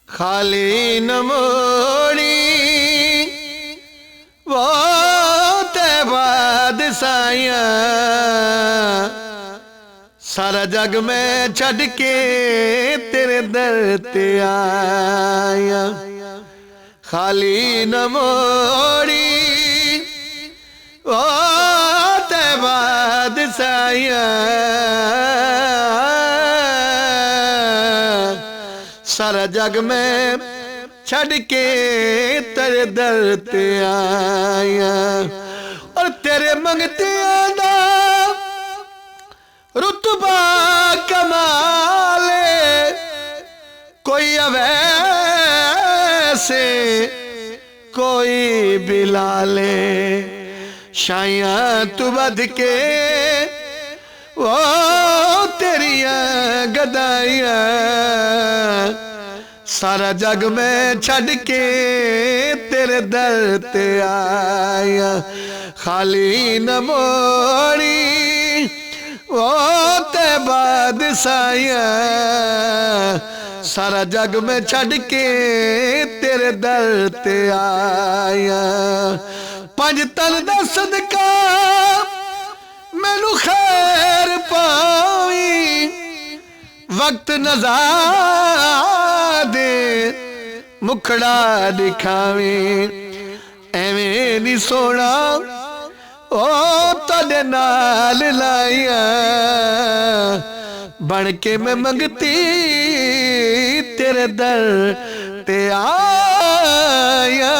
खाली न मोड़ी वो ते बाद साया सारा जग में छड़ के तेरे दर ते आया। खाली न मोड़ी वो ते बाद साया सारा जग में छड़ के तेरे दर ते आया। और तेरे मंगतियां दा रुतबा कमाले कोई अवैसे कोई बिलाले शाया तू बध के वो तेरिया गदाइया सारा जग में छड़ के तेरे दर ते आया। खाली न मोड़ी वो ते बाद साया सारा जग में छड़ के तेरे दर ते आया। पंज तन दा सदका मैनू खैर पावी वक्त नज़ा दे मुखड़ा दिखावी एवें नी सोना ओ तड़े नाल लाया बन के मैं मंगती तेरे दर ते आया।